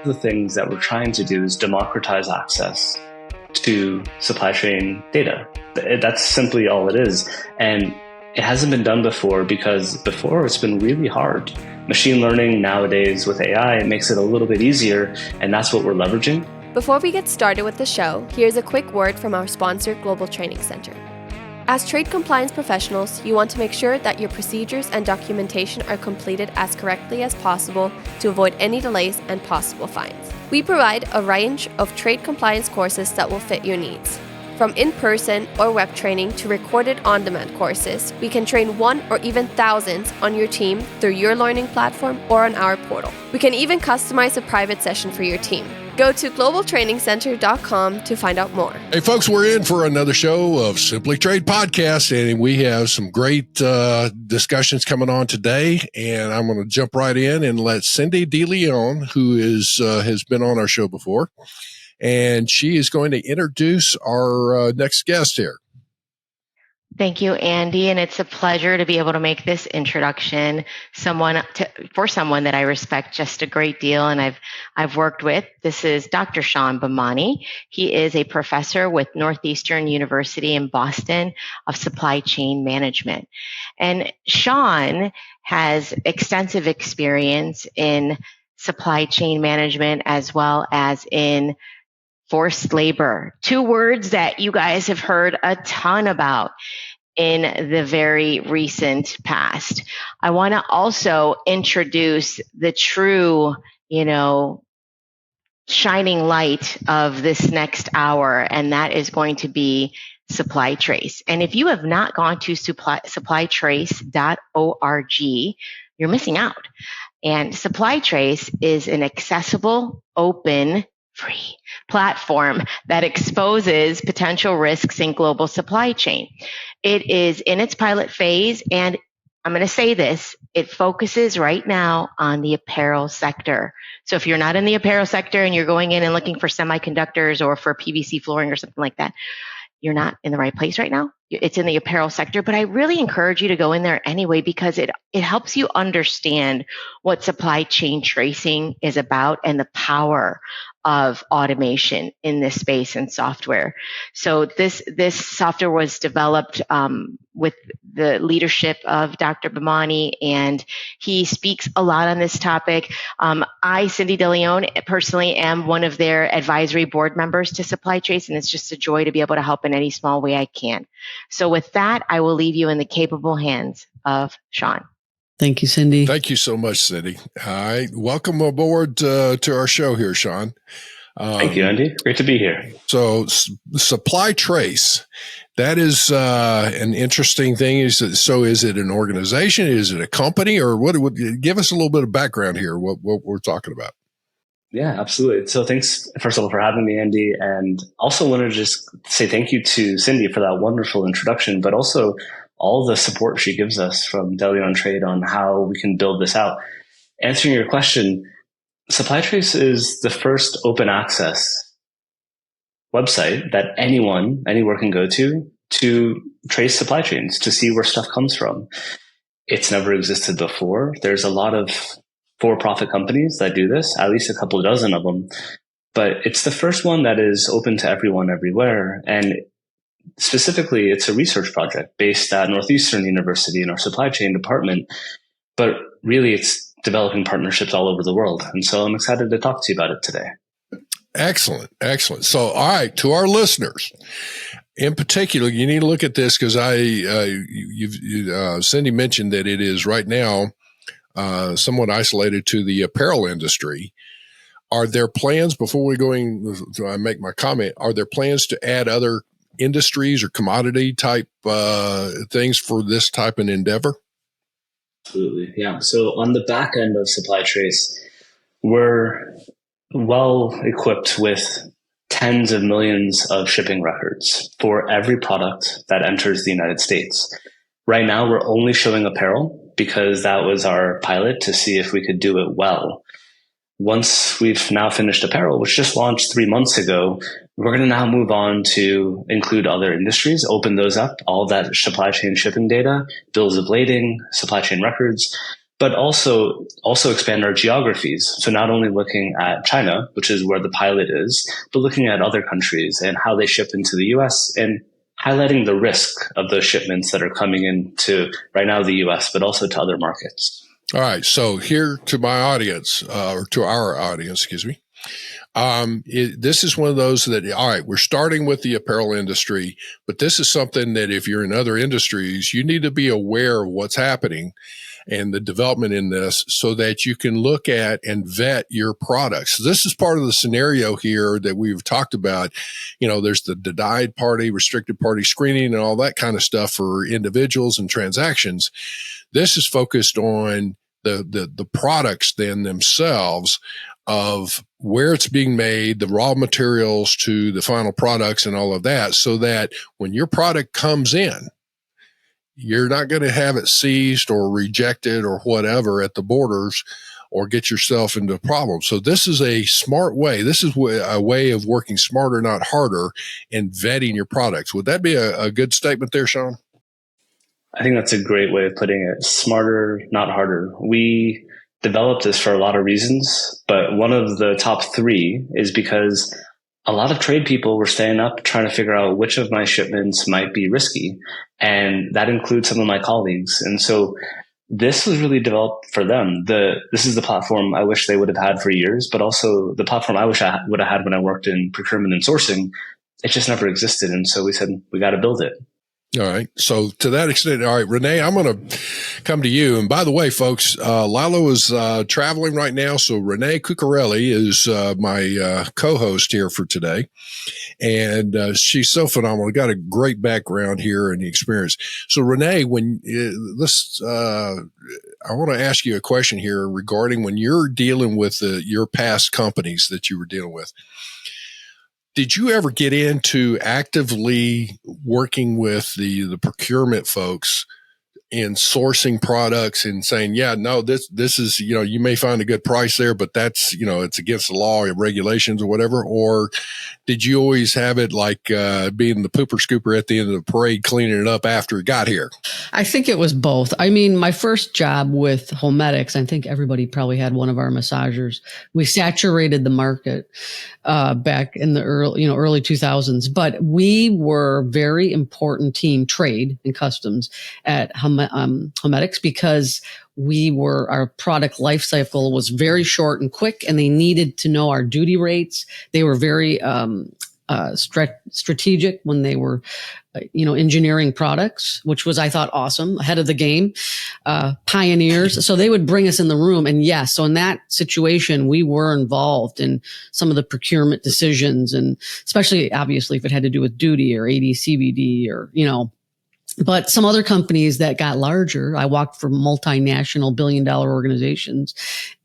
the things that we're trying to do is democratize access to supply chain data. That's simply all it is. And it hasn't been done before because before it's been really hard. Machine learning nowadays with AI makes it a little bit easier, and that's what we're leveraging. Before we get started with the show, here's a quick word from our sponsor, Global Training Center. As trade compliance professionals, you want to make sure that your procedures and documentation are completed as correctly as possible to avoid any delays and possible fines. We provide a range of trade compliance courses that will fit your needs. From in-person or web training to recorded on-demand courses, we can train one or even thousands on your team through your learning platform or on our portal. We can even customize a private session for your team. Go to globaltrainingcenter.com to find out more. Hey, folks, we're in for another show of Simply Trade Podcast, and we have some great discussions coming on today. And I'm going to jump right in and let Cindy DeLeon, who has been on our show before, and she is going to introduce our next guest here. Thank you, Andy, and it's a pleasure to be able to make this introduction for someone that I respect just a great deal and I've worked with. This is Dr. Shawn Bhimani. He is a professor with Northeastern University in Boston of supply chain management. And Shawn has extensive experience in supply chain management as well as in forced labor, two words that you guys have heard a ton about in the very recent past. I want to also introduce the true, shining light of this next hour, and that is going to be Supply Trace. And if you have not gone to supplytrace.org, you're missing out. And Supply Trace is an accessible, open, free platform that exposes potential risks in global supply chain. It is in its pilot phase, and I'm going to say this, it focuses right now on the apparel sector. So if you're not in the apparel sector and you're going in and looking for semiconductors or for PVC flooring or something like that, you're not in the right place right now. It's in the apparel sector, but I really encourage you to go in there anyway because it helps you understand what supply chain tracing is about and the power of automation in this space and software. So this software was developed with the leadership of Dr. Bhimani, and he speaks a lot on this topic. I, Cindy DeLeon, personally am one of their advisory board members to Supply Trace, and it's just a joy to be able to help in any small way I can. So with that, I will leave you in the capable hands of Shawn. Thank you, Cindy. Thank you so much, Cindy. All right. Welcome aboard to our show here, Shawn. Thank you, Andy. Great to be here. So Supply Trace, that is an interesting thing. Is it an organization? Is it a company? Or what? Give us a little bit of background here, what we're talking about. Yeah, absolutely. So thanks, first of all, for having me, Andy. And also want to just say thank you to Cindy for that wonderful introduction, but also all the support she gives us from DeLeon Trade on how we can build this out. Answering your question, Supply Trace is the first open access website that anyone, anywhere can go to trace supply chains, to see where stuff comes from. It's never existed before. There's a lot of for-profit companies that do this, at least a couple dozen of them, but it's the first one that is open to everyone everywhere. And specifically, it's a research project based at Northeastern University in our supply chain department, but really it's developing partnerships all over the world. And so I'm excited to talk to you about it today. Excellent. Excellent. So, all right, to our listeners, in particular, you need to look at this because Cindy mentioned that it is right now somewhat isolated to the apparel industry. Are there plans, before we I make my comment, are there plans to add other industries or commodity type things for this type of endeavor? Absolutely. Yeah. So on the back end of Supply Trace, we're well equipped with tens of millions of shipping records for every product that enters the United States. Right now, we're only showing apparel because that was our pilot to see if we could do it well. Once we've now finished apparel, which just launched 3 months ago, we're going to now move on to include other industries, open those up, all that supply chain shipping data, bills of lading, supply chain records, but also expand our geographies. So not only looking at China, which is where the pilot is, but looking at other countries and how they ship into the US and highlighting the risk of those shipments that are coming into right now the US, but also to other markets. All right. So here to my audience, or to our audience, excuse me. This is one of those that, all right, we're starting with the apparel industry, but this is something that if you're in other industries, you need to be aware of what's happening and the development in this so that you can look at and vet your products. So this is part of the scenario here that we've talked about. There's the denied party, restricted party screening and all that kind of stuff for individuals and transactions. This is focused on the products then themselves, of where it's being made, the raw materials to the final products and all of that, so that when your product comes in, you're not going to have it seized or rejected or whatever at the borders or get yourself into a problem. So this is a smart way. This is a way of working smarter, not harder, and vetting your products. Would that be a good statement there, Shawn? I think that's a great way of putting it. Smarter, not harder. We developed this for a lot of reasons, but one of the top three is because a lot of trade people were staying up trying to figure out which of my shipments might be risky. And that includes some of my colleagues. And so this was really developed for them. This is the platform I wish they would have had for years, but also the platform I wish I would have had when I worked in procurement and sourcing. It just never existed. And so we said, we got to build it. All right. So to that extent, all right, Renee, I'm going to come to you. And by the way, folks, Lalo is traveling right now. So Renee Cuccarelli is my co-host here for today. And she's so phenomenal. Got a great background here and the experience. So Renee, I want to ask you a question here regarding when you're dealing with your past companies that you were dealing with. Did you ever get into actively working with the procurement folks in sourcing products and saying, yeah, no, this is, you may find a good price there, but that's, it's against the law or regulations or whatever? Or did you always have it like being the pooper scooper at the end of the parade, cleaning it up after it got here? I think it was both. I mean, my first job with Homedics, I think everybody probably had one of our massagers. We saturated the market back in the early 2000s, but we were very important team, trade and customs at Homedics, because our product life cycle was very short and quick, and they needed to know our duty rates. They were very strategic when they were, engineering products, which was, I thought, awesome, ahead of the game, pioneers. So they would bring us in the room. And yes, so in that situation, we were involved in some of the procurement decisions, and especially obviously if it had to do with duty or AD/CVD or, but some other companies that got larger, I walked for multinational billion-dollar organizations,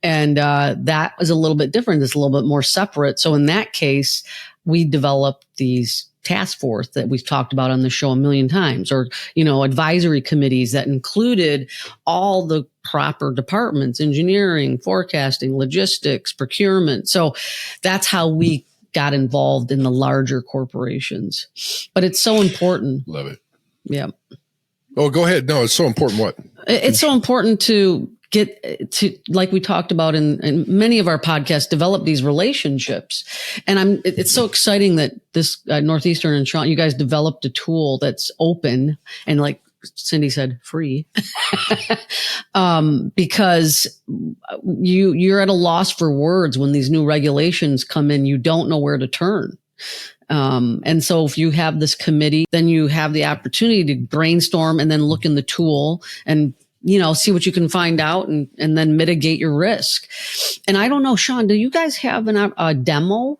and that was a little bit different. It's a little bit more separate. So in that case, we developed these task force that we've talked about on the show a million times, or, advisory committees that included all the proper departments, engineering, forecasting, logistics, procurement. So that's how we got involved in the larger corporations. But it's so important. Love it. Yeah. Oh, go ahead. No, it's so important. What? It's so important to get to, like we talked about in many of our podcasts, develop these relationships. And it's so exciting that this Northeastern and Shawn, you guys developed a tool that's open and, like Cindy said, free, because you're at a loss for words when these new regulations come in. You don't know where to turn. And so if you have this committee, then you have the opportunity to brainstorm and then look in the tool and, see what you can find out and then mitigate your risk. And I don't know, Shawn, do you guys have a demo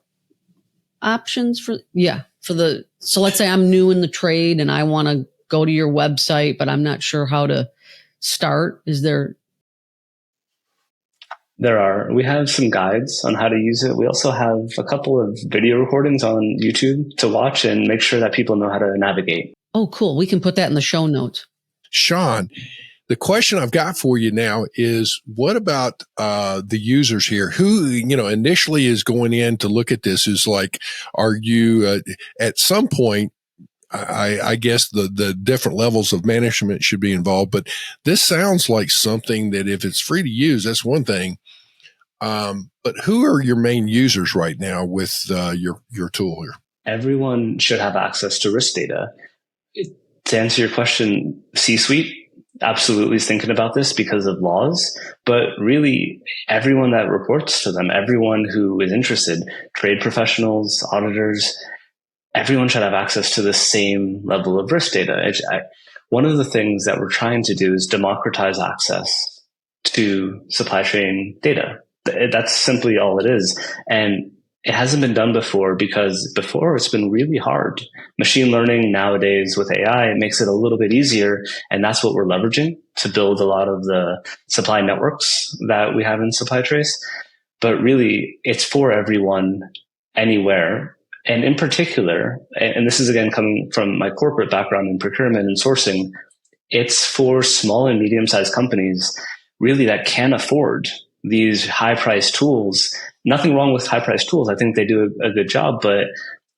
options so let's say I'm new in the trade and I want to go to your website, but I'm not sure how to start. Is there? There are. We have some guides on how to use it. We also have a couple of video recordings on YouTube to watch and make sure that people know how to navigate. Oh, cool. We can put that in the show notes. Shawn, the question I've got for you now is, what about the users here who, initially is going in to look at this? Is like, are you at some point, I guess the different levels of management should be involved. But this sounds like something that if it's free to use, that's one thing. But who are your main users right now with your tool here? Everyone should have access to risk data. To answer your question, C-suite absolutely is thinking about this because of laws, but really everyone that reports to them, everyone who is interested, trade professionals, auditors, everyone should have access to the same level of risk data. One of the things that we're trying to do is democratize access to supply chain data. That's simply all it is. And it hasn't been done before because before it's been really hard. Machine learning nowadays with AI makes it a little bit easier. And that's what we're leveraging to build a lot of the supply networks that we have in Supply Trace. But really, it's for everyone anywhere. And in particular, and this is again coming from my corporate background in procurement and sourcing, it's for small and medium-sized companies really that can afford these high-priced tools. Nothing wrong with high-priced tools. I think they do a good job, but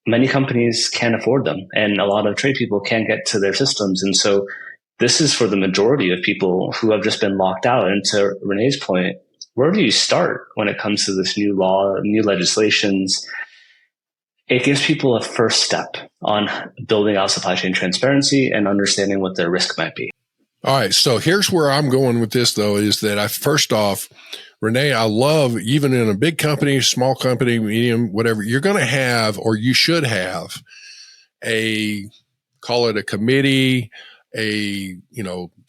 many companies can't afford them. And a lot of trade people can't get to their systems. And so this is for the majority of people who have just been locked out. And to Renee's point, where do you start when it comes to this new law, new legislations? It gives people a first step on building out supply chain transparency and understanding what their risk might be. All right. So here's where I'm going with this, though, is that first off, Renee, I love, even in a big company, small company, medium, whatever, you're going to have, or you should have call it a committee,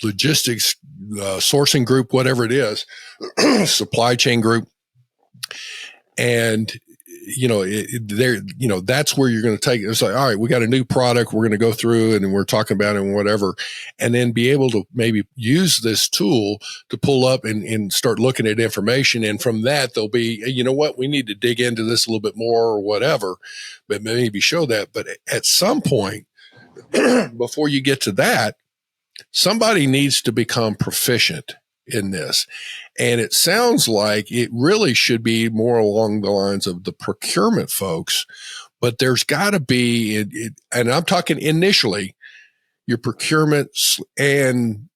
logistics, sourcing group, whatever it is, supply chain group. And, that's where you're going to take it. It's like, all right, we got a new product. We're going to go through and we're talking about it and whatever, and then be able to maybe use this tool to pull up and start looking at information. And from that, there'll be, we need to dig into this a little bit more or whatever, but maybe show that. But at some point, before you get to that, somebody needs to become proficient in this. And it sounds like it really should be more along the lines of the procurement folks, but there's got to be, and I'm talking initially, your procurement and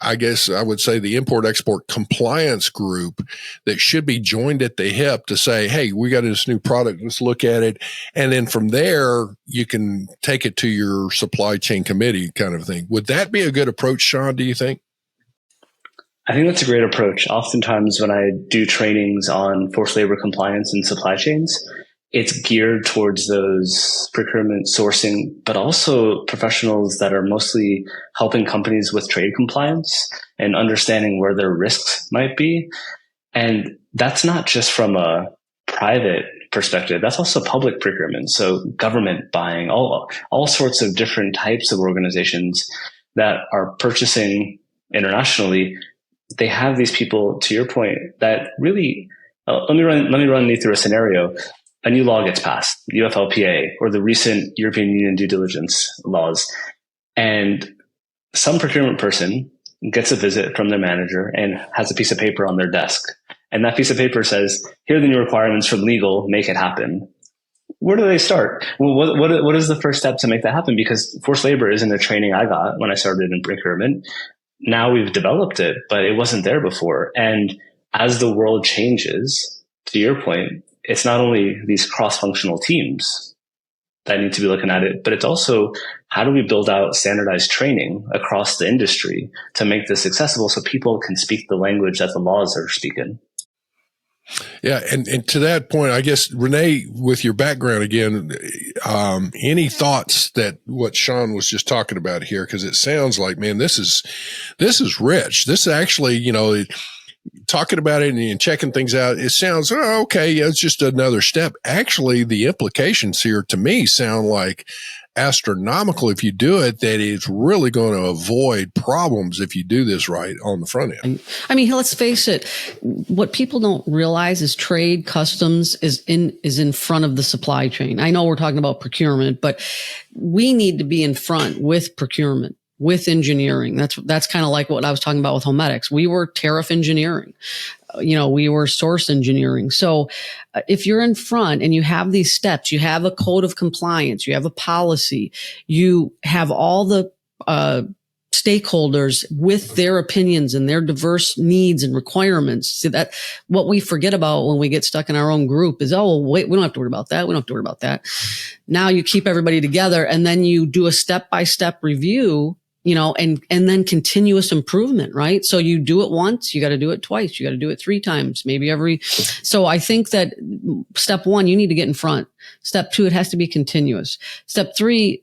I guess I would say the import-export compliance group that should be joined at the hip to say, hey, we got this new product, let's look at it. And then from there, you can take it to your supply chain committee kind of thing. Would that be a good approach, Shawn, do you think? I think that's a great approach. Oftentimes when I do trainings on forced labor compliance and supply chains, it's geared towards those procurement, sourcing, but also professionals that are mostly helping companies with trade compliance and understanding where their risks might be. And that's not just from a private perspective. That's also public procurement. So government buying, all sorts of different types of organizations that are purchasing internationally. They have these people, to your point, that really, let me run you through a scenario. A new law gets passed, UFLPA, or the recent European Union due diligence laws. And some procurement person gets a visit from their manager and has a piece of paper on their desk. And that piece of paper says, here are the new requirements from legal, make it happen. Where do they start? Well, what is the first step to make that happen? Because forced labor isn't a training I got when I started in procurement. Now we've developed it, but it wasn't there before. And as the world changes, to your point, it's not only these cross-functional teams that need to be looking at it, but it's also how do we build out standardized training across the industry to make this accessible so people can speak the language that the laws are speaking. Yeah. And to that point, I guess, Renee, with your background again, any thoughts that what Shawn was just talking about here? Cause it sounds like, man, this is rich. This actually, talking about it and checking things out, it sounds, okay, yeah, it's just another step. Actually, the implications here to me sound like astronomical if you do it, that it's really going to avoid problems if you do this right on the front end. I mean, let's face it. What people don't realize is trade customs is in front of the supply chain. I know we're talking about procurement, but we need to be in front with procurement, with engineering. That's kind of like what I was talking about with Homedics. We were tariff engineering. we were source engineering. So if you're in front and you have these steps, you have a code of compliance, you have a policy, you have all the stakeholders with their opinions and their diverse needs and requirements. So that what we forget about when we get stuck in our own group is, oh, wait, we don't have to worry about that. We don't have to worry about that. Now you keep everybody together and then you do a step-by-step review, and then continuous improvement, right? So you do it once, you got to do it twice, you got to do it 3 times, maybe so I think that step 1, you need to get in front. Step 2, it has to be continuous. Step 3,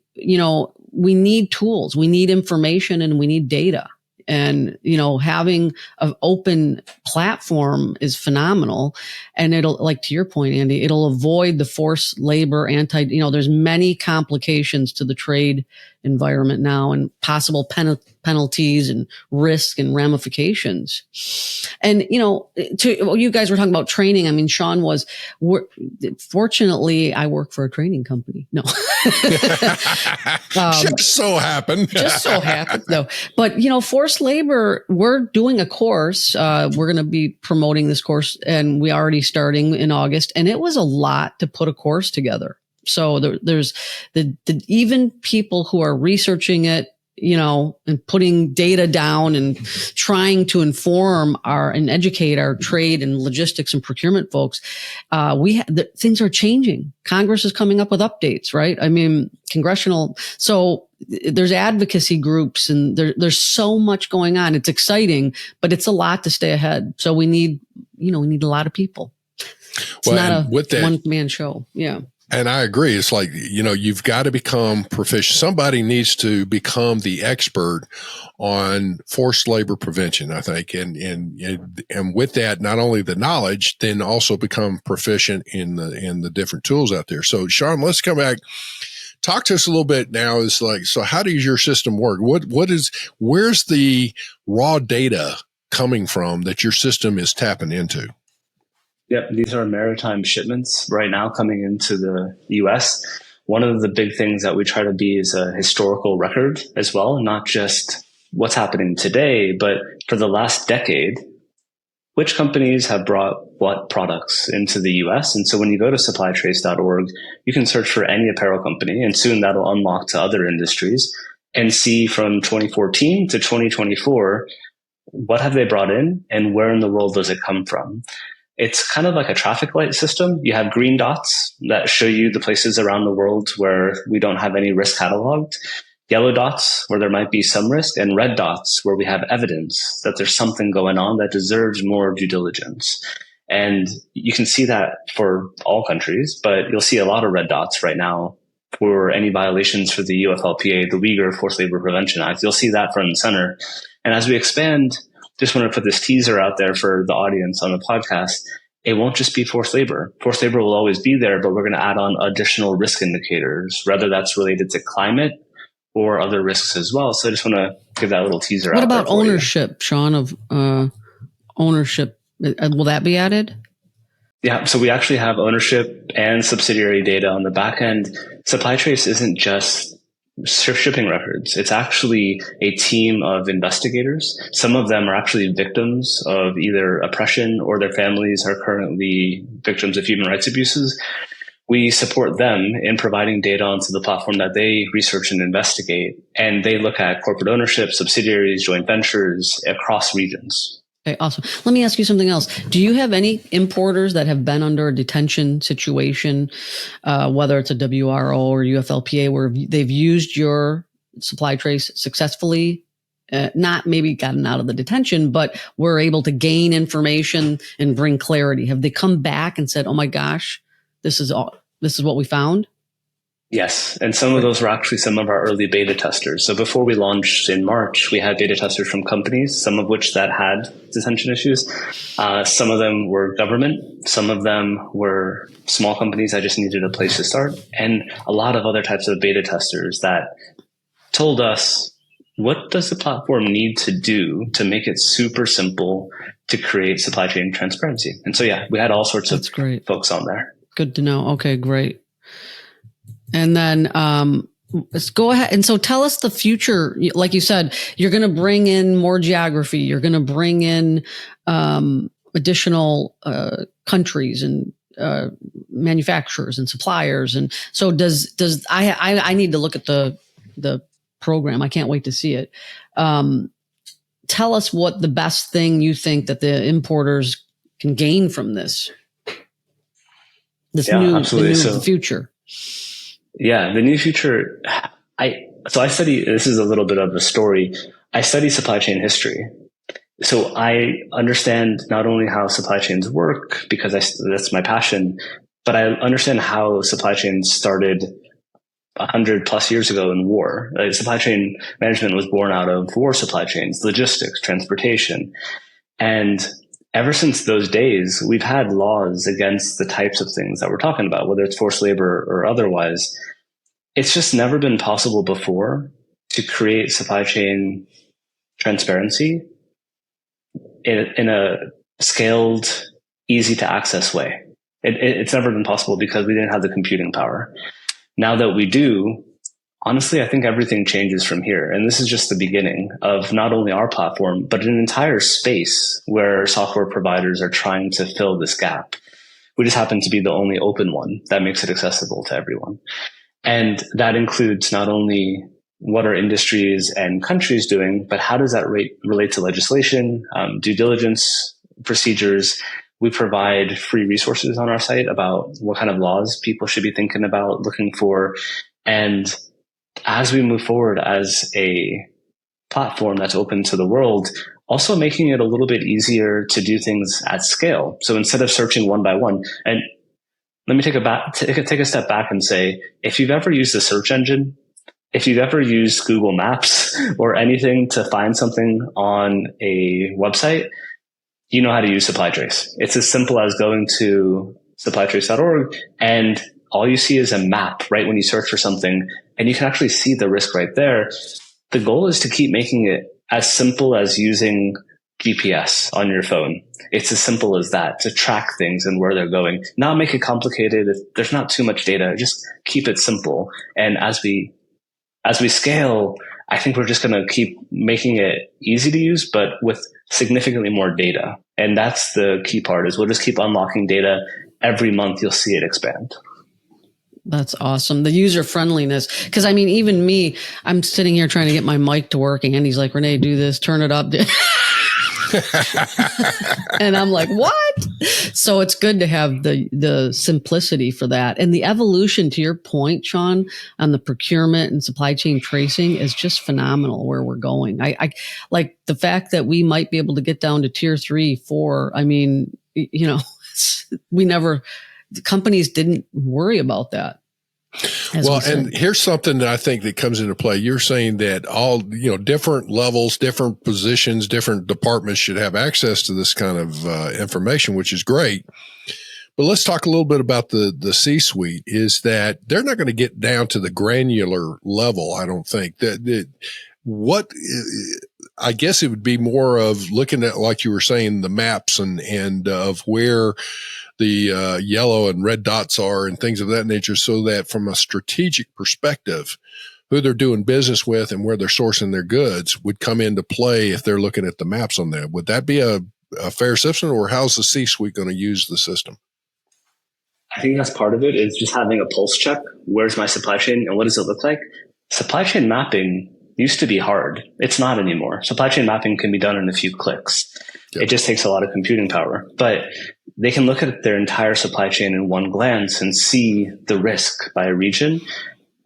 we need tools, we need information, and we need data. And, having an open platform is phenomenal. And it'll, like to your point, Andy, it'll avoid the forced labor, there's many complications to the trade environment now and possible penalties and risk and ramifications. And, you guys were talking about training. I mean, Shawn fortunately, I work for a training company. No. Just so happened. No. But, forced labor, we're doing a course. We're going to be promoting this course and we already starting in August. And it was a lot to put a course together. So there's the even people who are researching it, and putting data down and trying to inform and educate our trade and logistics and procurement folks. Things are changing. Congress is coming up with updates, right? I mean, so there's advocacy groups and there's so much going on. It's exciting, but it's a lot to stay ahead. So we need a lot of people. It's not a one-man show. Yeah. And I agree. It's like, you've got to become proficient. Somebody needs to become the expert on forced labor prevention, I think. And with that, not only the knowledge, then also become proficient in the different tools out there. So Shawn, let's come back. Talk to us a little bit now. It's like, so how does your system work? Where's the raw data coming from that your system is tapping into? Yep, these are maritime shipments right now coming into the U.S. One of the big things that we try to be is a historical record as well, not just what's happening today, but for the last decade, which companies have brought what products into the U.S. And so when you go to supplytrace.org, you can search for any apparel company, and soon that'll unlock to other industries and see from 2014 to 2024, what have they brought in and where in the world does it come from? It's kind of like a traffic light system. You have green dots that show you the places around the world where we don't have any risk cataloged, yellow dots where there might be some risk, and red dots where we have evidence that there's something going on that deserves more due diligence. And you can see that for all countries, but you'll see a lot of red dots right now for any violations for the UFLPA, the Uyghur Forced Labor Prevention Act. You'll see that front and center. And as we expand, just want to put this teaser out there for the audience on the podcast. It won't just be forced labor. Forced labor will always be there, but we're going to add on additional risk indicators, whether that's related to climate or other risks as well. So I just want to give that little teaser out there. What about ownership, Shawn, of ownership? Will that be added? Yeah, so we actually have ownership and subsidiary data on the back end. SupplyTrace isn't just shipping records. It's actually a team of investigators. Some of them are actually victims of either oppression or their families are currently victims of human rights abuses. We support them in providing data onto the platform that they research and investigate. And they look at corporate ownership, subsidiaries, joint ventures across regions. Okay, awesome. Let me ask you something else. Do you have any importers that have been under a detention situation, whether it's a WRO or UFLPA, where they've used your SupplyTrace successfully, not maybe gotten out of the detention, but were able to gain information and bring clarity? Have they come back and said, "Oh my gosh, this is what we found"? Yes. And some of those were actually some of our early beta testers. So before we launched in March, we had beta testers from companies, some of which that had detention issues. Some of them were government. Some of them were small companies that just needed a place to start. And a lot of other types of beta testers that told us, what does the platform need to do to make it super simple to create supply chain transparency? And so, yeah, we had all sorts of folks on there. Good to know. Okay, great. And then let's go ahead. And so tell us the future. Like you said, you're going to bring in more geography. You're going to bring in additional countries and manufacturers and suppliers. And so I need to look at the program. I can't wait to see it. Tell us what the best thing you think that the importers can gain from this. Absolutely. The future. Yeah, the new future. I study, this is a little bit of a story. I study supply chain history. So I understand not only how supply chains work, because that's my passion, but I understand how supply chains started 100 plus years ago in war. Supply chain management was born out of war supply chains, logistics, transportation. And ever since those days, we've had laws against the types of things that we're talking about, whether it's forced labor or otherwise. It's just never been possible before to create supply chain transparency in a scaled, easy to access way. It's never been possible because we didn't have the computing power. Now that we do, honestly, I think everything changes from here. And this is just the beginning of not only our platform, but an entire space where software providers are trying to fill this gap. We just happen to be the only open one that makes it accessible to everyone. And that includes not only what are industries and countries doing, but how does that relate to legislation, due diligence, procedures. We provide free resources on our site about what kind of laws people should be thinking about, looking for. And as we move forward as a platform that's open to the world, also making it a little bit easier to do things at scale. So instead of searching one by one, and let me take a step back and say, if you've ever used a search engine, if you've ever used Google Maps or anything to find something on a website, you know how to use SupplyTrace. It's as simple as going to supplytrace.org and all you see is a map right when you search for something, and you can actually see the risk right there. The goal is to keep making it as simple as using GPS on your phone. It's as simple as that, to track things and where they're going. Not make it complicated. There's not too much data. Just keep it simple. And as we scale, I think we're just going to keep making it easy to use, but with significantly more data. And that's the key part, is we'll just keep unlocking data. Every month you'll see it expand. That's awesome. The user friendliness. Because I mean, even me, I'm sitting here trying to get my mic to work, and he's like, Renee, do this, turn it up. And I'm like, what? So it's good to have the simplicity for that. And the evolution, to your point, Shawn, on the procurement and supply chain tracing is just phenomenal where we're going. I like the fact that we might be able to get down to tier 3, 4. I mean, the companies didn't worry about that. Well, and here's something that I think that comes into play. You're saying that all, different levels, different positions, different departments should have access to this kind of information, which is great. But let's talk a little bit about the C-suite. Is that they're not going to get down to the granular level, I don't think. I guess it would be more of looking at, like you were saying, the maps and of where the yellow and red dots are and things of that nature, so that from a strategic perspective, who they're doing business with and where they're sourcing their goods would come into play if they're looking at the maps on there. Would that be a fair assessment, or how's the C-suite going to use the system? I think that's part of it, is just having a pulse check. Where's my supply chain and what does it look like? Supply chain mapping used to be hard. It's not anymore. Supply chain mapping can be done in a few clicks. Yep. It just takes a lot of computing power, but they can look at their entire supply chain in one glance and see the risk by region.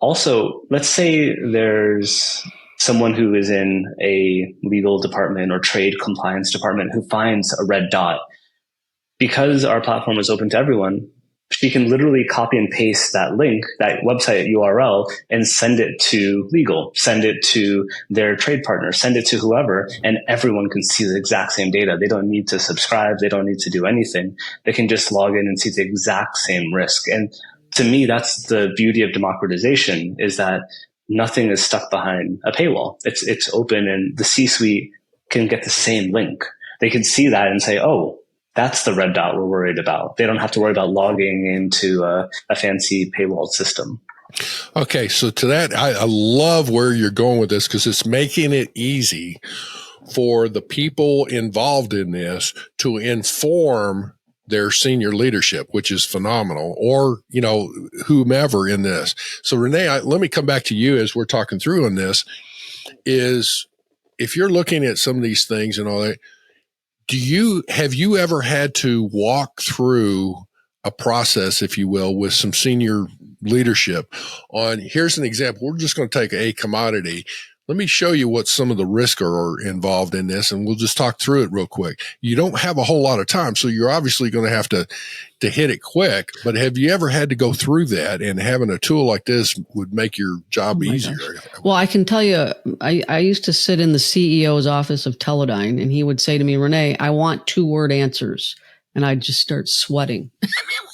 Also, let's say there's someone who is in a legal department or trade compliance department who finds a red dot. Because our platform is open to everyone, she can literally copy and paste that link, that website URL, and send it to legal, send it to their trade partner, send it to whoever, and everyone can see the exact same data. They don't need to subscribe. They don't need to do anything. They can just log in and see the exact same risk. And to me, that's the beauty of democratization, is that nothing is stuck behind a paywall. It's open, and the C-suite can get the same link. They can see that and say, oh, that's the red dot we're worried about. They don't have to worry about logging into a fancy paywall system. Okay, so to that, I love where you're going with this, because it's making it easy for the people involved in this to inform their senior leadership, which is phenomenal, or, whomever in this. So Renee, let me come back to you as we're talking through on this, is if you're looking at some of these things and all that, have you ever had to walk through a process, if you will, with some senior leadership on, here's an example. We're just going to take a commodity. Let me show you what some of the risks are involved in this, and we'll just talk through it real quick. You don't have a whole lot of time, so you're obviously going to have to hit it quick. But have you ever had to go through that, and having a tool like this would make your job easier? Gosh. Well, I can tell you, I used to sit in the CEO's office of Teledyne, and he would say to me, Renee, I want 2-word answers. And I'd just start sweating. What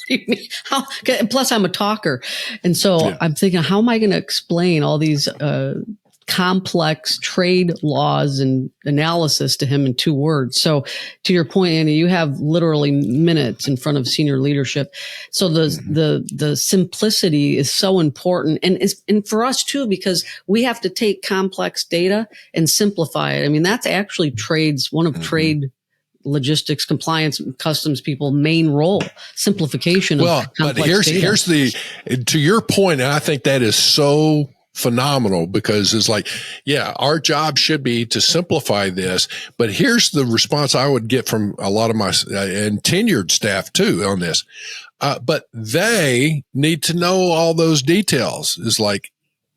do you mean? Plus, I'm a talker. And so I'm thinking, how am I going to explain all these complex trade laws and analysis to him in 2 words? So to your point, Andy, you have literally minutes in front of senior leadership. So the simplicity is so important. And for us too, because we have to take complex data and simplify it. I mean, that's actually one of trade logistics, compliance, customs people main role, simplification of complex data. Here's to your point, and I think that is so phenomenal, because it's like, our job should be to simplify this, but here's the response I would get from a lot of my and tenured staff too on this. But they need to know all those details. Is like,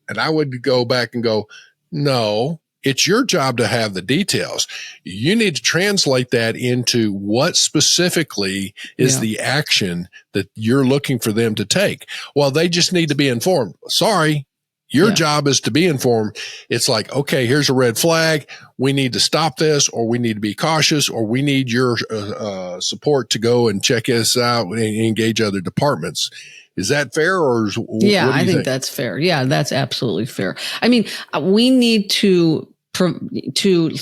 and I would go back and go, no, it's your job to have the details. You need to translate that into what specifically is the action that you're looking for them to take. Well, they just need to be informed. Sorry. Your job is to be informed. It's like, okay, here's a red flag. We need to stop this, or we need to be cautious, or we need your support to go and check this out and engage other departments. Is that fair? Or I think that's fair. Yeah, that's absolutely fair. I mean, we need to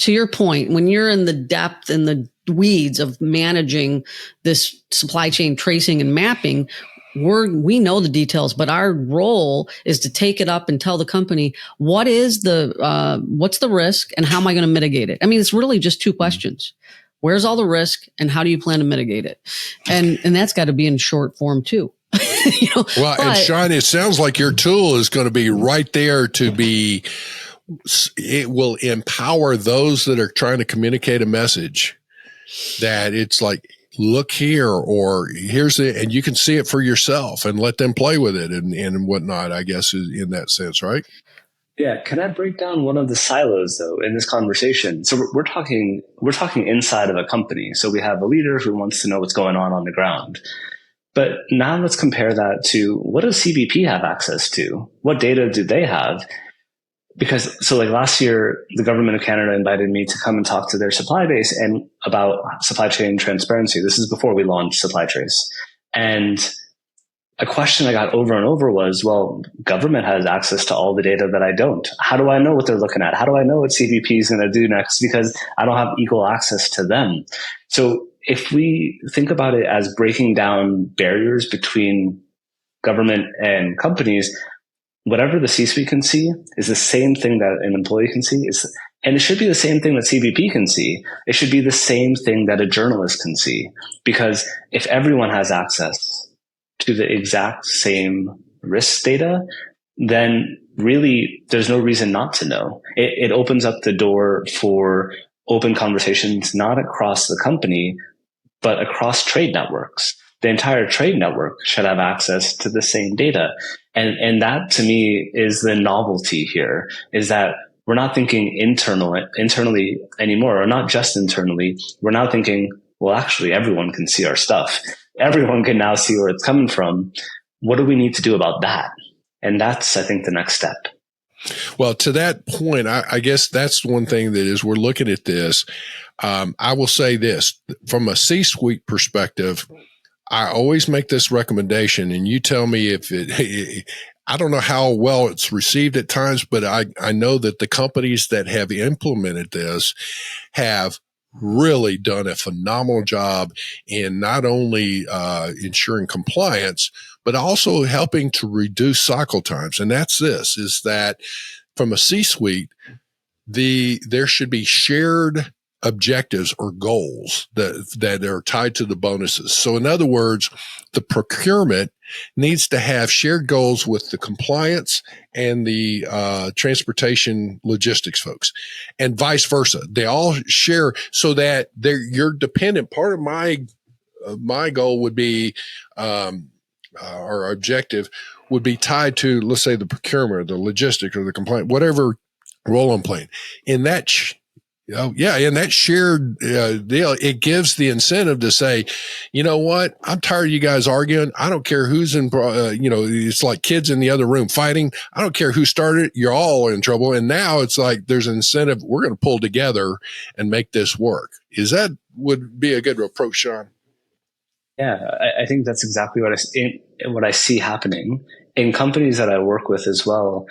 your point, when you're in the depth and the weeds of managing this supply chain tracing and mapping, we know the details, but our role is to take it up and tell the company what's the risk and how am I going to mitigate it? I mean, it's really just 2 questions. Where's all the risk and how do you plan to mitigate it? And that's got to be in short form too. And Shawn, it sounds like your tool is going to be right there it will empower those that are trying to communicate a message, that it's like, look here, or and you can see it for yourself and let them play with it and whatnot, I guess, in that sense, right? Yeah. Can I break down one of the silos though in this conversation? So we're talking inside of a company. So we have a leader who wants to know what's going on the ground. But now let's compare that to, what does CBP have access to? What data do they have? Because like last year, the government of Canada invited me to come and talk to their supply base and about supply chain transparency. This is before we launched Supply Trace. And a question I got over and over was, well, government has access to all the data that I don't. How do I know what they're looking at? How do I know what CBP is going to do next? Because I don't have equal access to them. So if we think about it as breaking down barriers between government and companies, whatever the C-suite can see is the same thing that an employee can see. And it should be the same thing that CBP can see. It should be the same thing that a journalist can see. Because if everyone has access to the exact same risk data, then really there's no reason not to know. It opens up the door for open conversations, not across the company, but across trade networks. The entire trade network should have access to the same data. And that to me is the novelty here, is that we're not thinking internally anymore, or not just internally. We're now thinking, well, actually everyone can see our stuff. Everyone can now see where it's coming from. What do we need to do about that? And that's, I think, the next step. Well, to that point, I guess that's one thing that is, we're looking at this. I will say this from a C-suite perspective. I always make this recommendation, and you tell me if I don't know how well it's received at times, but I know that the companies that have implemented this have really done a phenomenal job in not only ensuring compliance, but also helping to reduce cycle times. And that's is that from a C-suite, there should be shared objectives or goals that are tied to the bonuses. So in other words, the procurement needs to have shared goals with the compliance and the transportation logistics folks, and vice versa. They all share so that you're dependent. Part of my goal would be, our objective would be tied to, let's say, the procurement, the logistics, or the compliance, whatever role I'm playing in that. In that shared deal, it gives the incentive to say, you know what, I'm tired of you guys arguing. I don't care who's in, it's like kids in the other room fighting. I don't care who started it. You're all in trouble. And now it's like there's an incentive. We're going to pull together and make this work. Would be a good approach, Shawn? Yeah, I think that's exactly what I see happening in companies that I work with as well.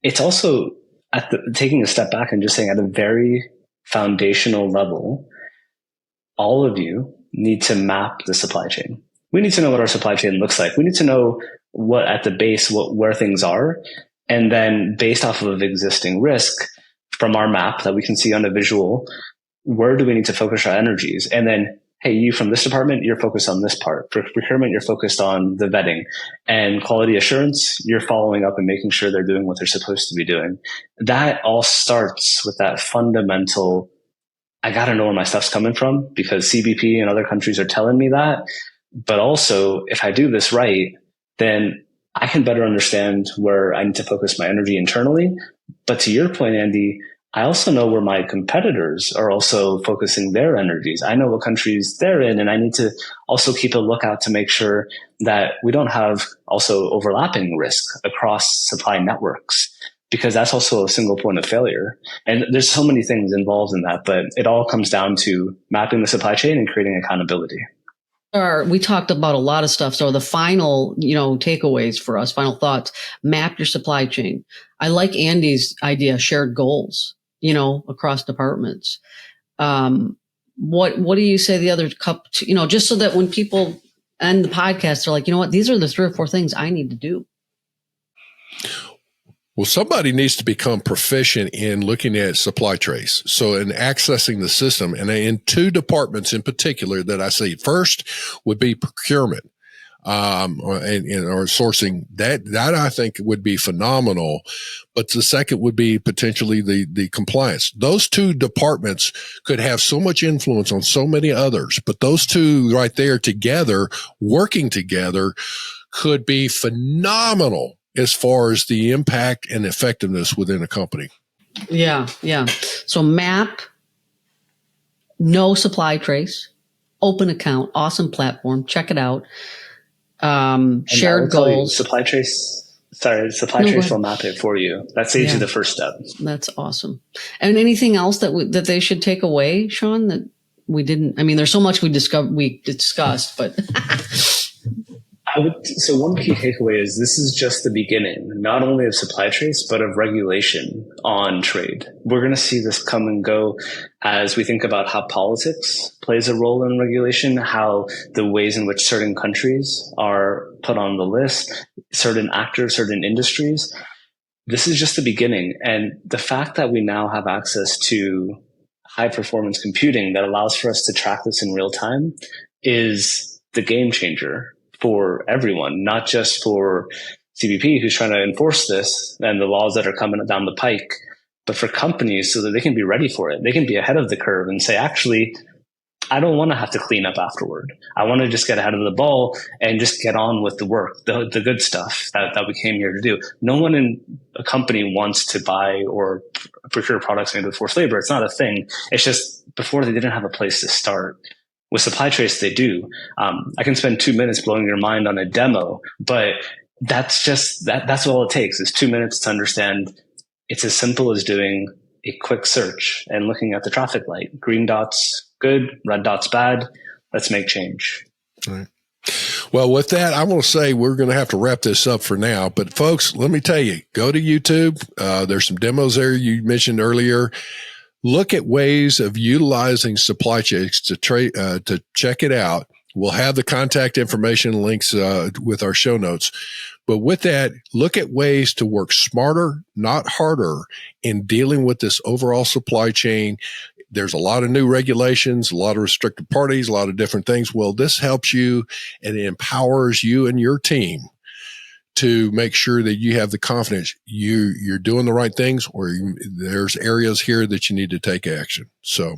It's also taking a step back and just saying at a very foundational level, all of you need to map the supply chain. We need to know what our supply chain looks like. We need to know what at the base, where things are. And then based off of existing risk from our map that we can see on a visual, where do we need to focus our energies? And then, hey, you from this department, you're focused on this part. For procurement, you're focused on the vetting. And quality assurance, you're following up and making sure they're doing what they're supposed to be doing. That all starts with that fundamental, I got to know where my stuff's coming from because CBP and other countries are telling me that. But also, if I do this right, then I can better understand where I need to focus my energy internally. But to your point, Andy, I also know where my competitors are also focusing their energies. I know what countries they're in, and I need to also keep a lookout to make sure that we don't have also overlapping risk across supply networks, because that's also a single point of failure. And there's so many things involved in that, but it all comes down to mapping the supply chain and creating accountability. We talked about a lot of stuff. So the final, takeaways for us, final thoughts, map your supply chain. I like Andy's idea, shared goals, across departments. What do you say the other just so that when people end the podcast, they're like, you know what, these are the 3 or 4 things I need to do. Well, somebody needs to become proficient in looking at supply trace. So in accessing the system, and in 2 departments in particular that I see. First would be procurement, or sourcing. That I think would be phenomenal. But the second would be potentially the compliance. Those 2 departments could have so much influence on so many others, but those 2 right there together, working together, could be phenomenal as far as the impact and effectiveness within a company. Yeah. So map, no supply trace, open account, awesome platform. Check it out. Shared goals. Supply trace will map it for you. That saves you the first step. That's awesome. And anything else that they should take away, Shawn, that we didn't? I mean, there's so much we discussed, but. So one key takeaway is this is just the beginning, not only of supply trace, but of regulation on trade. We're going to see this come and go as we think about how politics plays a role in regulation, how the ways in which certain countries are put on the list, certain actors, certain industries. This is just the beginning. And the fact that we now have access to high performance computing that allows for us to track this in real time is the game changer for everyone, not just for CBP who's trying to enforce this and the laws that are coming down the pike, but for companies so that they can be ready for it. They can be ahead of the curve and say, actually, I don't want to have to clean up afterward. I want to just get ahead of the ball and just get on with the work, the good stuff that we came here to do. No one in a company wants to buy or procure products into forced labor. It's not a thing. It's just before they didn't have a place to start. With supply trace, they do. I can spend 2 minutes blowing your mind on a demo, but that's just that's all it takes is 2 minutes to understand. It's as simple as doing a quick search and looking at the traffic light. Green dots, good. Red dots, bad. Let's make change. All right. Well, with that, I want to say we're going to have to wrap this up for now. But folks, let me tell you, go to YouTube. There's some demos there you mentioned earlier. Look at ways of utilizing supply chains to check it out. We'll have the contact information links with our show notes. But with that, look at ways to work smarter, not harder, in dealing with this overall supply chain. There's a lot of new regulations, a lot of restricted parties, a lot of different things. Well, this helps you and it empowers you and your team to make sure that you have the confidence you're doing the right things, or there's areas here that you need to take action. So,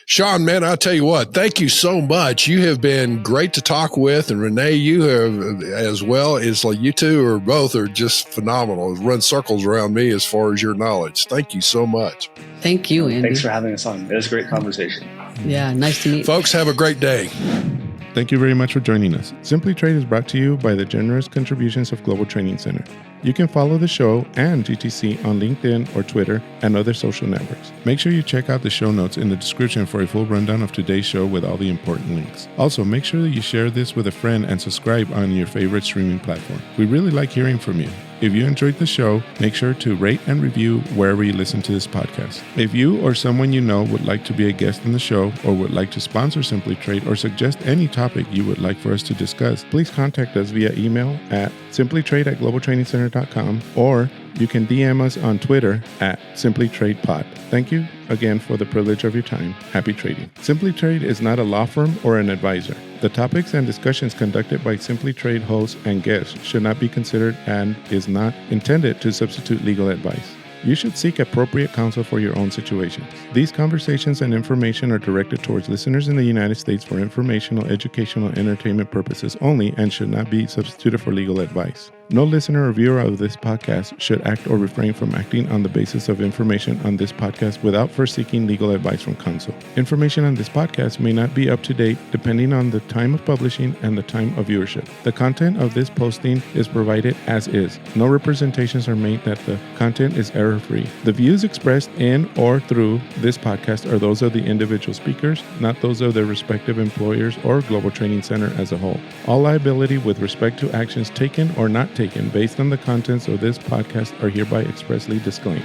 Shawn, man, I'll tell you what, thank you so much. You have been great to talk with, and Renee, you have as well. It's like you two are both are just phenomenal. Run circles around me as far as your knowledge. Thank you so much. Thank you, Andy. Thanks for having us on. It was a great conversation. Yeah, nice to meet you. Folks, have a great day. Thank you very much for joining us. Simply Trade is brought to you by the generous contributions of Global Training Center. You can follow the show and GTC on LinkedIn or Twitter and other social networks. Make sure you check out the show notes in the description for a full rundown of today's show with all the important links. Also, make sure that you share this with a friend and subscribe on your favorite streaming platform. We really like hearing from you. If you enjoyed the show, make sure to rate and review wherever you listen to this podcast. If you or someone you know would like to be a guest on the show or would like to sponsor Simply Trade or suggest any topic you would like for us to discuss, please contact us via email at simplytrade@globaltrainingcenter.com, or you can DM us on Twitter at simplytradepod. Thank you again for the privilege of your time. Happy trading. Simply Trade is not a law firm or an advisor. The topics and discussions conducted by Simply Trade hosts and guests should not be considered and is not intended to substitute legal advice. You should seek appropriate counsel for your own situations. These conversations and information are directed towards listeners in the United States for informational, educational, and entertainment purposes only and should not be substituted for legal advice. No listener or viewer of this podcast should act or refrain from acting on the basis of information on this podcast without first seeking legal advice from counsel. Information on this podcast may not be up to date depending on the time of publishing and the time of viewership. The content of this posting is provided as is. No representations are made that the content is error-free. The views expressed in or through this podcast are those of the individual speakers, not those of their respective employers or Global Training Center as a whole. All liability with respect to actions taken or not taken based on the contents of this podcast are hereby expressly disclaimed.